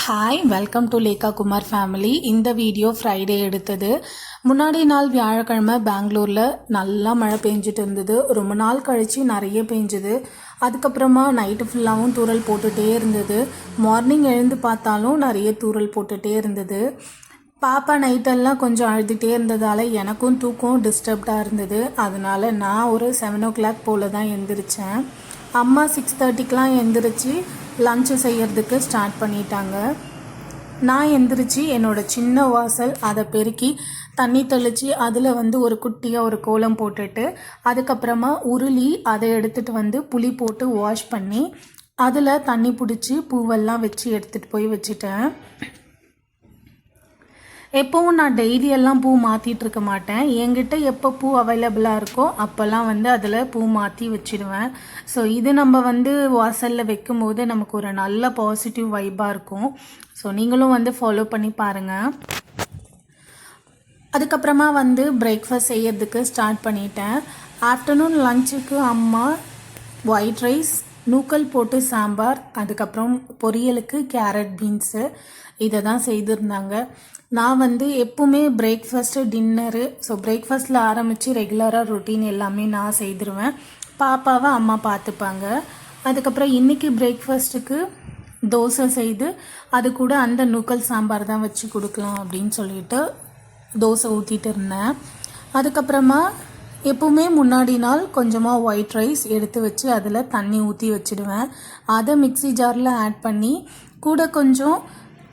Hi, welcome to Lekha Kumar family. இந்த video Friday எடுத்தது. முன்னாடி நாள் வியாழக்கிழமை பெங்களூரில் நல்லா மழை பெஞ்சிட்டு இருந்தது. ரொம்ப நாள் கழித்து நிறைய பெஞ்சுது. அதுக்கப்புறமா நைட்டு ஃபுல்லாகவும் தூறல் போட்டுகிட்டே இருந்தது. மார்னிங் எழுந்து பார்த்தாலும் நிறைய தூறல் போட்டுகிட்டே இருந்தது. பாப்பா நைட்டெல்லாம் கொஞ்சம் அழுதுகிட்டே இருந்ததால் எனக்கும் தூக்கம் டிஸ்டர்ப்டாக இருந்தது. அதனால் நான் ஒரு 7 o'clock போல் தான் எழுந்திரிச்சேன். அம்மா 6:30க்கெலாம் எழுந்திரிச்சு லஞ்சு செய்யறதுக்கு ஸ்டார்ட் பண்ணிட்டாங்க. நான் எந்திரிச்சு என்னோடய சின்ன வாசல் அதை பெருக்கி தண்ணி தெளித்து அதில் ஒரு குட்டியாக ஒரு கோலம் போட்டுட்டு அதுக்கப்புறமா உருளி அதை எடுத்துகிட்டு புளி போட்டு வாஷ் பண்ணி அதில் தண்ணி பிடிச்சி பூவெல்லாம் வச்சு எடுத்துகிட்டு போய் வச்சுட்டேன். எப்போவும் நான் டெய்லியெல்லாம் பூ மாற்றிட்டு இருக்க மாட்டேன். என்கிட்ட எப்போ பூ அவைலபிளாக இருக்கோ அப்போல்லாம் அதில் பூ மாற்றி வச்சிடுவேன். ஸோ இது நம்ம வாசலில் வைக்கும்போது நமக்கு ஒரு நல்ல பாசிட்டிவ் வைப்பாக இருக்கும். ஸோ நீங்களும் ஃபாலோ பண்ணி பாருங்கள். அதுக்கப்புறமா பிரேக்ஃபாஸ்ட் செய்யறதுக்கு ஸ்டார்ட் பண்ணிட்டேன். ஆஃப்டர்நூன் லஞ்சுக்கு அம்மா ஒயிட் ரைஸ், நூக்கல் போட்டு சாம்பார், அதுக்கப்புறம் பொரியலுக்கு கேரட் பீன்ஸு இதை தான் செய்திருந்தாங்க. நான் எப்போவுமே பிரேக்ஃபாஸ்ட்டு டின்னரு பிரேக்ஃபாஸ்ட்டில் ஆரம்பித்து ரெகுலராக ரொட்டீன் எல்லாமே நான் செய்திருவேன். பாப்பாவை அம்மா பார்த்துப்பாங்க. அதுக்கப்புறம் இன்றைக்கி பிரேக்ஃபாஸ்ட்டுக்கு தோசை செய்து அது கூட அந்த நூக்கல் சாம்பார் தான் வச்சு கொடுக்கலாம் அப்படின்னு சொல்லிட்டு தோசை ஊற்றிட்டு இருந்தேன். அதுக்கப்புறமா எப்போவுமே முன்னாடி நாள் கொஞ்சமாக ஒயிட் ரைஸ் எடுத்து வச்சு அதில் தண்ணி ஊற்றி வச்சுடுவேன். அதை மிக்ஸி ஜாரில் ஆட் பண்ணி கூட கொஞ்சம்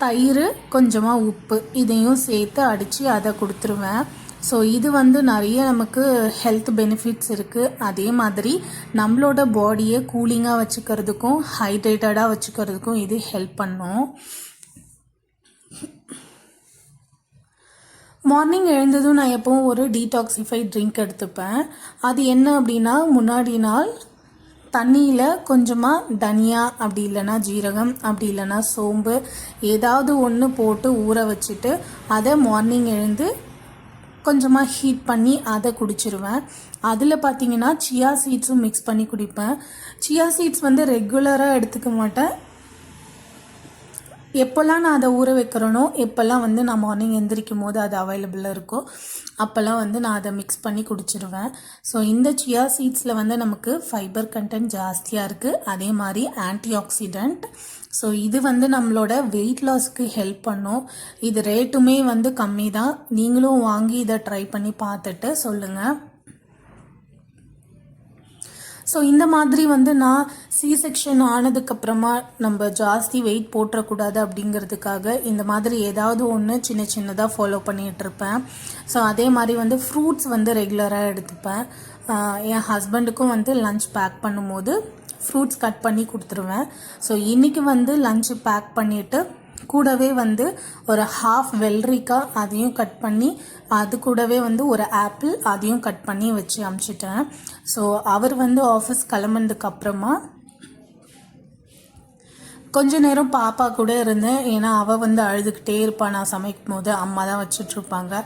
தயிர், கொஞ்சமாக உப்பு இதையும் சேர்த்து அடித்து அதை கொடுத்துருவேன். ஸோ இது நிறைய நமக்கு ஹெல்த் பெனிஃபிட்ஸ் இருக்குது. அதே மாதிரி நம்மளோட பாடியை கூலிங்காக வச்சுக்கிறதுக்கும் ஹைட்ரேட்டடாக வச்சுக்கிறதுக்கும் இது ஹெல்ப் பண்ணும். மார்னிங் எழுந்ததும் நான் எப்போவும் ஒரு டீடாக்சிஃபைட் ட்ரிங்க் எடுத்துப்பேன். அது என்ன அப்படின்னா, முன்னாடி நாள் தண்ணியில் கொஞ்சமாக தனியா, அப்படி இல்லைன்னா ஜீரகம், அப்படி இல்லைன்னா சோம்பு ஏதாவது ஒன்று போட்டு ஊற வச்சுட்டு அதை மார்னிங் எழுந்து கொஞ்சமாக ஹீட் பண்ணி அதை குடிச்சிருவேன். அதில் பார்த்தீங்கன்னா சியா சீட்ஸும் மிக்ஸ் பண்ணி குடிப்பேன். சியா சீட்ஸ் ரெகுலராக எடுத்துக்க மாட்டேன். எப்போல்லாம் நான் அதை ஊற வைக்கிறேனோ, எப்போல்லாம் நான் மார்னிங் எந்திரிக்கும் போது அது அவைலபிளாக இருக்கோ அப்போல்லாம் நான் அதை மிக்ஸ் பண்ணி குடிச்சிடுவேன். ஸோ இந்த சியா சீட்ஸில் நமக்கு ஃபைபர் கண்டென்ட் ஜாஸ்தியாக இருக்குது. அதே மாதிரி ஆன்டி ஆக்சிடெண்ட். ஸோ இது நம்மளோட வெயிட் லாஸ்க்கு ஹெல்ப் பண்ணும். இது ரேட்டுமே கம்மி தான். நீங்களும் வாங்கி இதை ட்ரை பண்ணி பார்த்துட்டு சொல்லுங்கள். ஸோ இந்த மாதிரி நான் சி செக்ஷன் ஆனதுக்கப்புறமா நம்ம ஜாஸ்தி வெயிட் போட்டுறக்கூடாது அப்படிங்கிறதுக்காக இந்த மாதிரி ஏதாவது ஒன்று சின்ன சின்னதாக ஃபாலோ பண்ணிகிட்ருப்பேன். ஸோ அதே மாதிரி ஃப்ரூட்ஸ் ரெகுலராக எடுத்துப்பேன். என் ஹஸ்பண்டுக்கும் லஞ்ச் பேக் பண்ணும்போது ஃப்ரூட்ஸ் கட் பண்ணி கொடுத்துருவேன். ஸோ இன்றைக்கி லஞ்சு பேக் பண்ணிவிட்டு கூடவே ஒரு ஹாஃப் வெள்ளரிக்காய் அதையும் கட் பண்ணி அது கூடவே ஒரு ஆப்பிள் அதையும் கட் பண்ணி வச்சு அனுப்பிச்சிட்டேன். ஸோ அவர் ஆஃபீஸ் கிளம்புனதுக்கு அப்புறமா கொஞ்ச நேரம் பாப்பா கூட இருந்தேன். ஏன்னா அவள் அழுதுகிட்டே இருப்பாள். நான் சமைக்கும் போது அம்மா தான் வச்சிட்ருப்பாங்க.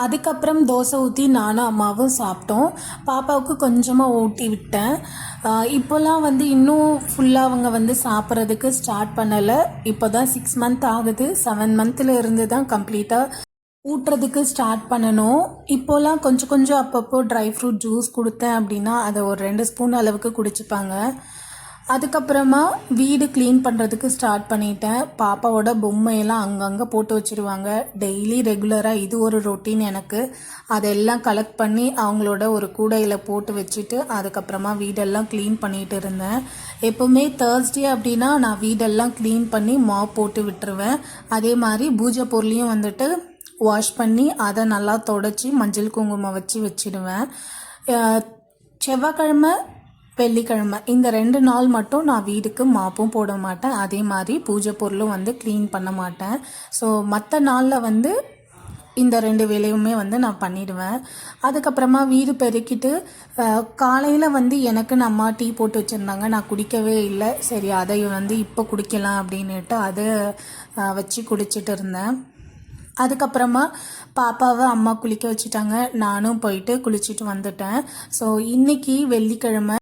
அதுக்கப்புறம் தோசை ஊற்றி நானும் அம்மாவும் சாப்பிட்டோம். பாப்பாவுக்கு கொஞ்சமாக ஊட்டி விட்டேன். இப்போல்லாம் இன்னும் ஃபுல்லாக அவங்க சாப்பிட்றதுக்கு ஸ்டார்ட் பண்ணலை. இப்போ தான் 6 month ஆகுது. 7 monthல இருந்து தான் கம்ப்ளீட்டாக ஊட்டுறதுக்கு ஸ்டார்ட் பண்ணணும். இப்போல்லாம் கொஞ்சம் கொஞ்சம் அப்பப்போ ட்ரை ஃப்ரூட் ஜூஸ் கொடுத்தேன் அப்படின்னா அதை ஒரு 2 ஸ்பூன் அளவுக்கு குடிச்சுப்பாங்க. அதுக்கப்புறமா வீடு க்ளீன் பண்ணுறதுக்கு ஸ்டார்ட் பண்ணிட்டேன். பாப்பாவோட பொம்மையெல்லாம் அங்கங்கே போட்டு வச்சுருவாங்க. டெய்லி ரெகுலராக இது ஒரு ரொட்டீன் எனக்கு. அதெல்லாம் கலெக்ட் பண்ணி அவங்களோட ஒரு கூடையில் போட்டு வச்சுட்டு அதுக்கப்புறமா வீடெல்லாம் க்ளீன் பண்ணிகிட்டு இருந்தேன். எப்போவுமே தேர்ஸ்டே அப்படின்னா நான் வீடெல்லாம் க்ளீன் பண்ணி மாப் போட்டு விட்டுருவேன். அதே மாதிரி பூஜை பொருளையும் வாஷ் பண்ணி அதை நல்லா தொடச்சி மஞ்சள் குங்குமம் வச்சு வச்சிடுவேன். செவ்வாய்க்கிழமை, வெள்ளிக்கிழமை இந்த 2 நாள் மட்டும் நான் வீடுக்கு மாப்பும் போட மாட்டேன். அதே மாதிரி பூஜை பொருளும் க்ளீன் பண்ண மாட்டேன். ஸோ மற்ற நாளில் இந்த 2 வேலையுமே நான் பண்ணிடுவேன். அதுக்கப்புறமா வீடு பெருக்கிட்டு காலையில் எனக்கு அம்மா டீ போட்டு வச்சுருந்தாங்க. நான் குடிக்கவே இல்லை. சரி அதை இப்போ குடிக்கலாம் அப்படின்னுட்டு அதை வச்சு குடிச்சிட்டு இருந்தேன். அதுக்கப்புறமா பாப்பாவை அம்மா குளிக்க வச்சுட்டாங்க. நானும் போயிட்டு குளிச்சுட்டு வந்துட்டேன். ஸோ இன்றைக்கி வெள்ளிக்கிழமை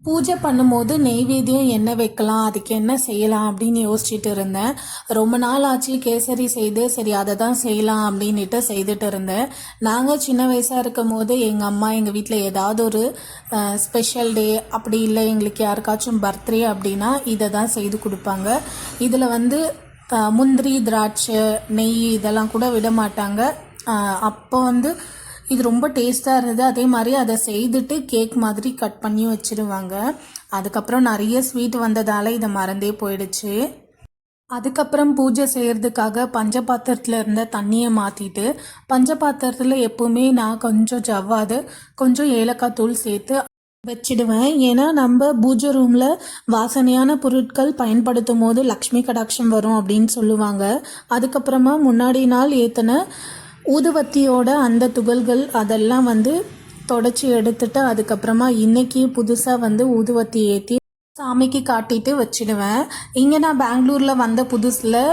பூஜை பண்ணும்போது நெய்வேத்தியம் என்ன வைக்கலாம், அதுக்கு என்ன செய்யலாம் அப்படின்னு யோசிச்சுட்டு இருந்தேன். ரொம்ப நாள் ஆச்சு கேசரி செய்து, சரி அதை தான் செய்யலாம் அப்படின்ட்டு செய்துட்டு இருந்தேன். நாங்கள் சின்ன வயசாக இருக்கும் போது எங்கள் அம்மா எங்கள் வீட்டில் ஏதாவது ஒரு ஸ்பெஷல் டே அப்படி இல்லை எங்களுக்கு யாருக்காச்சும் பர்த்டே அப்படின்னா இதை தான் செய்து கொடுப்பாங்க. இதில் வந்து முந்திரி, திராட்சை, நெய் இதெல்லாம் கூட விட மாட்டாங்க. அப்போ வந்து இது ரொம்ப டேஸ்ட்டாக இருந்தது. அதே மாதிரி அதை செய்துட்டு கேக் மாதிரி கட் பண்ணி வச்சுருவாங்க. அதுக்கப்புறம் நிறைய ஸ்வீட் வந்ததால் இதை மறந்தே போயிடுச்சு. அதுக்கப்புறம் பூஜை செய்கிறதுக்காக பஞ்சபாத்திரத்தில் இருந்த தண்ணியை மாற்றிட்டு, பஞ்சபாத்திரத்தில் எப்போவுமே நான் கொஞ்சம் ஜவ்வாது, கொஞ்சம் ஏலக்காய் தூள் சேர்த்து வச்சிடுவேன். ஏன்னா நம்ம பூஜை ரூமில் வாசனையான பொருட்கள் பயன்படுத்தும் போது லக்ஷ்மி கடாட்சம் வரும் அப்படின்னு சொல்லுவாங்க. அதுக்கப்புறமா முன்னாடி நாள் ஏற்றின ஊதுவத்தியோட அந்த துகள்கள் அதெல்லாம் வந்து தொடச்சி எடுத்துட்டு அதுக்கப்புறமா இன்னைக்கு புதுசாக வந்து ஊதுவத்தி ஏற்றி சாமிக்கு காட்டிட்டு வச்சிடுவேன். இங்கே நான் பெங்களூரில் வந்த புதுசில்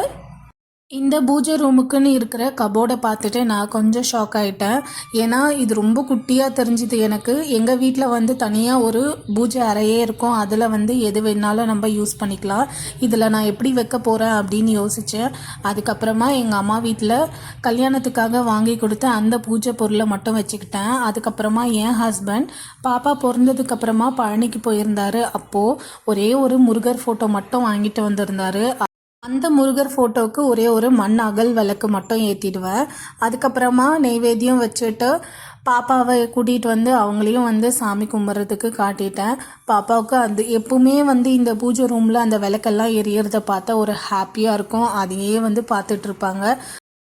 இந்த பூஜை ரூமுக்குன்னு இருக்கிற கபோர்டை பார்த்துட்டு நான் கொஞ்சம் ஷாக் ஆகிட்டேன். ஏன்னா இது ரொம்ப குட்டியாக தெரிஞ்சுது எனக்கு. எங்கள் வீட்டில் வந்து தனியாக ஒரு பூஜை அறையே இருக்கும், அதில் வந்து எது வேணாலும் நம்ம யூஸ் பண்ணிக்கலாம். இதில் நான் எப்படி வைக்க போகிறேன் அப்படின்னு யோசித்தேன். அதுக்கப்புறமா எங்கள் அம்மா வீட்டில் கல்யாணத்துக்காக வாங்கி கொடுத்த அந்த பூஜை பொருளை மட்டும் வச்சுக்கிட்டேன். அதுக்கப்புறமா என் ஹஸ்பண்ட் பாப்பா பிறந்ததுக்கப்புறமா பழனிக்கு போயிருந்தார். அப்போது ஒரே ஒரு முருகர் ஃபோட்டோ மட்டும் வாங்கிட்டு வந்திருந்தார். அந்த முருகர் ஃபோட்டோவுக்கு ஒரே ஒரு மண் அகல் விளக்கு மட்டும் ஏற்றிடுவேன். அதுக்கப்புறமா நெய்வேத்தியம் வச்சுட்டு பாப்பாவை கூட்டிகிட்டு வந்து அவங்களையும் வந்து சாமி கும்பிட்றதுக்கு காட்டிட்டேன். பாப்பாவுக்கு அது எப்பவுமே வந்து இந்த பூஜை ரூமில் அந்த விளக்கெல்லாம் எரியறத பார்த்தா ஒரு ஹாப்பியாக இருக்கும். அதையே வந்து பார்த்துட்ருப்பாங்க.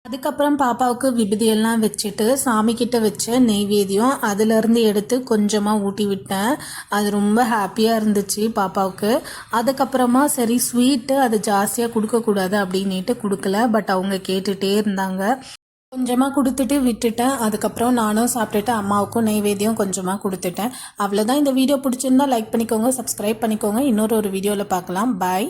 அதுக்கப்புறம் பாப்பாவுக்கு விபூதியெல்லாம் வச்சுட்டு சாமிக்கிட்ட வச்ச நெய்வேத்தியம் அதிலேருந்து எடுத்து கொஞ்சமாக ஊட்டி விட்டேன். அது ரொம்ப ஹாப்பியாக இருந்துச்சு பாப்பாவுக்கு. அதுக்கப்புறமா சரி ஸ்வீட்டு அது ஜாஸ்தியாக கொடுக்கக்கூடாது அப்படின்ட்டு கொடுக்கல. பட் அவங்க கேட்டுகிட்டே இருந்தாங்க. கொஞ்சமாக கொடுத்துட்டு விட்டுட்டேன். அதுக்கப்புறம் நானும் சாப்பிட்டுட்டு அம்மாவுக்கும் நெய்வேத்தியம் கொஞ்சமாக கொடுத்துட்டேன். அவ்வளோதான். இந்த வீடியோ பிடிச்சிருந்தா லைக் பண்ணிக்கோங்க, சப்ஸ்கிரைப் பண்ணிக்கோங்க. இன்னொரு வீடியோவில் பார்க்கலாம். பாய்.